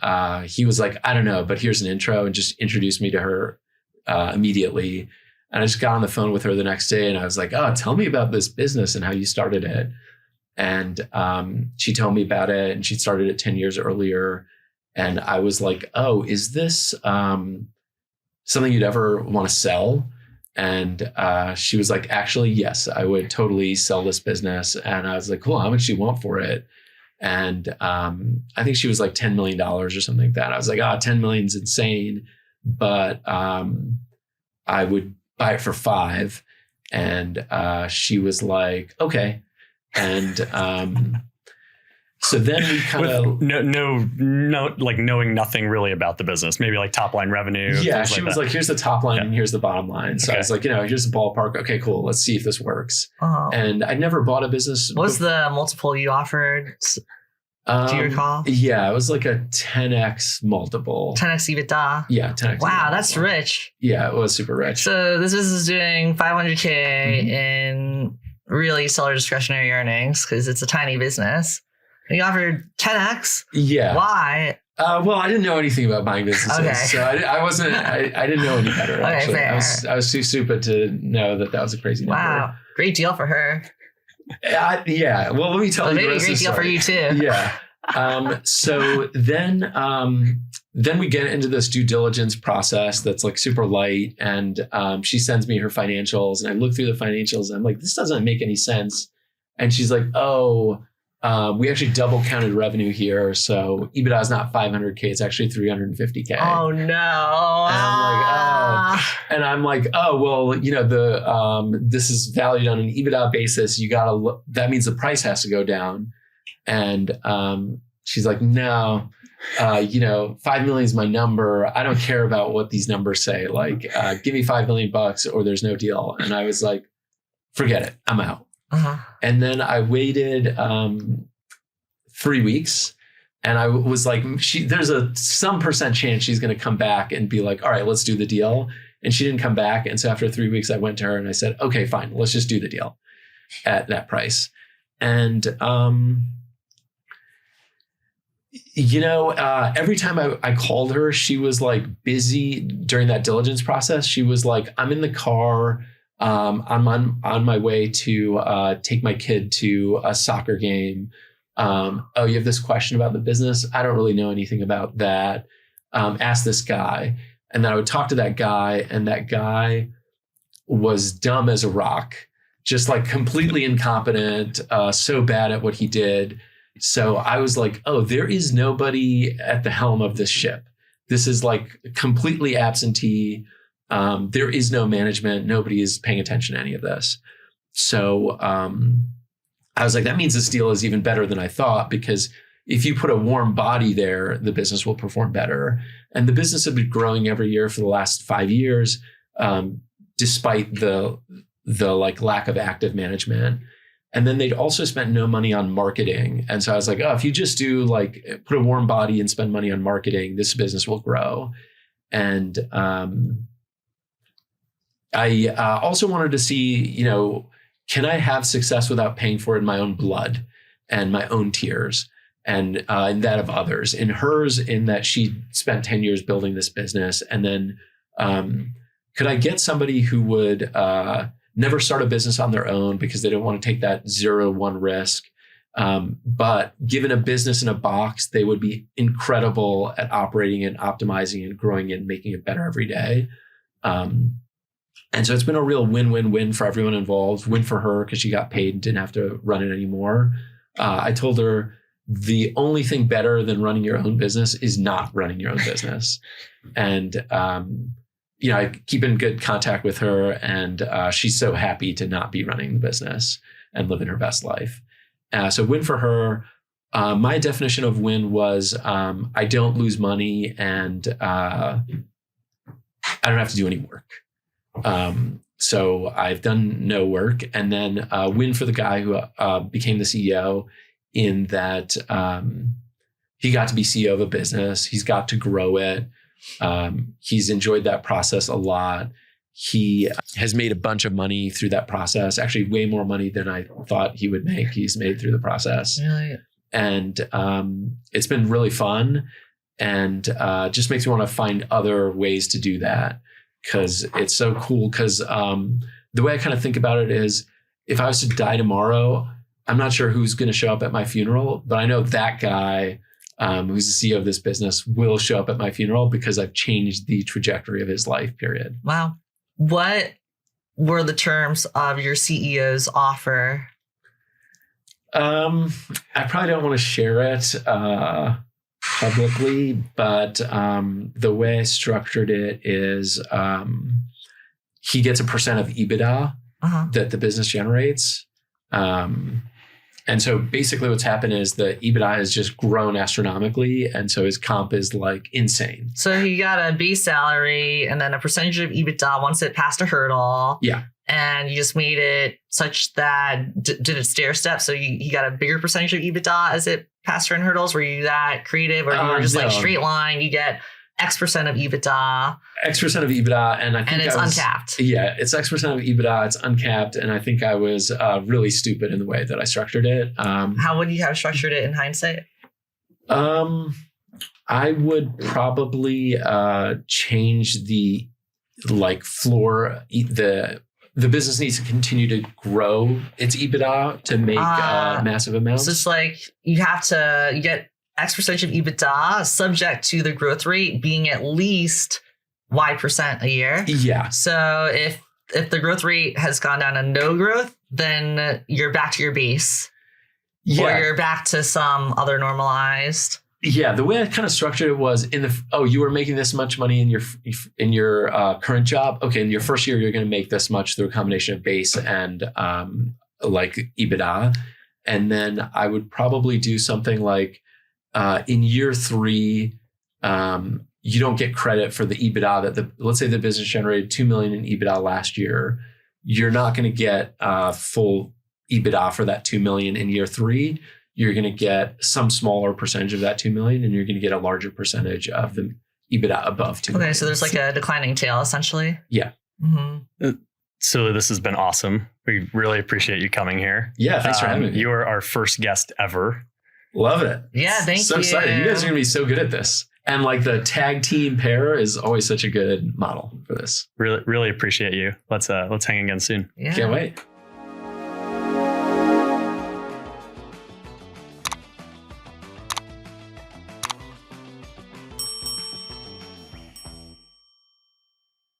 he was like, I don't know, but here's an intro, and just introduced me to her immediately. And I just got on the phone with her the next day, and I was like, oh, tell me about this business and how you started it. And she told me about it, and she started it 10 years earlier. And I was like, oh, is this something you'd ever want to sell? And she was like, actually, yes, I would totally sell this business. And I was like, cool, how much do you want for it? And I think she was like $10 million or something like that. I was like, 10 million is insane, but I would buy it for 5. And she was like, okay. And so then we kind of no, like knowing nothing really about the business, maybe like top line revenue. Yeah, she was like, here's the top line and here's the bottom line. So I was like, here's the ballpark. Okay, cool. Let's see if this works. Uh-huh. And I'd never bought a business. What was the multiple you offered? Do you recall? Yeah, it was like a 10x multiple. 10x EBITDA. Yeah, 10x. Wow, EBITDA. that's rich. Yeah, it was super rich. So this business is doing $500K in really seller discretionary earnings because it's a tiny business. You offered 10x. Yeah. Why? Well, I didn't know anything about buying businesses, okay. So I wasn't. I didn't know any better. Okay, actually, fair. I was too stupid to know that was a crazy number. Wow, great deal for her. Yeah. Well, let me tell you. Maybe a great deal for you too. Yeah. So then we get into this due diligence process that's like super light, and she sends me her financials, and I look through the financials, and I'm like, this doesn't make any sense. And she's like, oh. We actually double counted revenue here. So EBITDA is not 500K. It's actually 350K. Oh no. And I'm like, oh, well, this is valued on an EBITDA basis. That means the price has to go down. And she's like, no, 5 million is my number. I don't care about what these numbers say. Like, give me $5 million or there's no deal. And I was like, forget it. I'm out. Uh-huh. And then I waited 3 weeks, and I was like, there's some percent chance she's going to come back and be like, all right, let's do the deal. And she didn't come back. And so after 3 weeks, I went to her and I said, okay, fine, let's just do the deal at that price. And, every time I called her, she was like busy during that diligence process. She was like, I'm in the car. I'm on my way to take my kid to a soccer game. Oh, you have this question about the business? I don't really know anything about that. Ask this guy. And then I would talk to that guy, and that guy was dumb as a rock, just like completely incompetent, so bad at what he did. So I was like, oh, there is nobody at the helm of this ship. This is like completely absentee. There is no management. Nobody is paying attention to any of this. So I was like, that means this deal is even better than I thought, because if you put a warm body there, the business will perform better. And the business had been growing every year for the last 5 years, despite the like lack of active management. And then they'd also spent no money on marketing. And so I was like, oh, if you just do like put a warm body and spend money on marketing, this business will grow. And I also wanted to see, can I have success without paying for it in my own blood and my own tears and in that of others? In hers, in that she spent 10 years building this business. And then could I get somebody who would never start a business on their own because they don't want to take that 0-1 risk. But given a business in a box, they would be incredible at operating and optimizing and growing it and making it better every day. And so it's been a real win-win-win for everyone involved. Win for her because she got paid and didn't have to run it anymore. I told her the only thing better than running your own business is not running your own business. And I keep in good contact with her, and she's so happy to not be running the business and living her best life. So win for her. My definition of win was I don't lose money, and I don't have to do any work. So I've done no work. And then win for the guy who became the CEO, in that he got to be CEO of a business. He's got to grow it. He's enjoyed that process a lot. He has made a bunch of money through that process, actually way more money than I thought he would make. He's made through the process. Really? And it's been really fun, and just makes me want to find other ways to do that, because it's so cool. Because the way I kind of think about it is, if I was to die tomorrow, I'm not sure who's going to show up at my funeral, but I know that guy who's the CEO of this business will show up at my funeral because I've changed the trajectory of his life, period. Wow. What were the terms of your CEO's offer? I probably don't want to share it publicly, but the way I structured it is he gets a percent of EBITDA that the business generates. And so basically what's happened is the EBITDA has just grown astronomically. And so his comp is like insane. So he got a base salary and then a percentage of EBITDA once it passed a hurdle. Yeah. And you just made it such that did it stair step? So he got a bigger percentage of EBITDA as it passed certain hurdles? Were you that creative, or you were just like straight line, you get X% of EBITDA? X% of EBITDA. And I think it's uncapped. Yeah, it's X% of EBITDA. It's uncapped. And I think I was really stupid in the way that I structured it. How would you have structured it in hindsight? I would probably change the floor. The business needs to continue to grow its EBITDA to make massive amounts. So it's like you get X% of EBITDA subject to the growth rate being at least Y% a year. Yeah. So if the growth rate has gone down to no growth, then you're back to your base. Yeah. Or you're back to some other normalized. Yeah. The way I kind of structured it was you were making this much money in your current job. Okay. In your first year, you're going to make this much through a combination of base and EBITDA. And then I would probably do something like, in year 3, you don't get credit for the EBITDA that let's say the business generated $2 million in EBITDA last year. You're not going to get full EBITDA for that $2 million in year 3. You're going to get some smaller percentage of that $2 million, and you're going to get a larger percentage of the EBITDA above $2 million. Okay, so there's like a declining tail, essentially. Yeah. Mm-hmm. So this has been awesome. We really appreciate you coming here. Yeah, thanks for having me. You are our first guest ever. Love it. Yeah, thank you. So excited. You guys are going to be so good at this. And the tag team pair is always such a good model for this. Really, really appreciate you. Let's hang again soon. Yeah. Can't wait.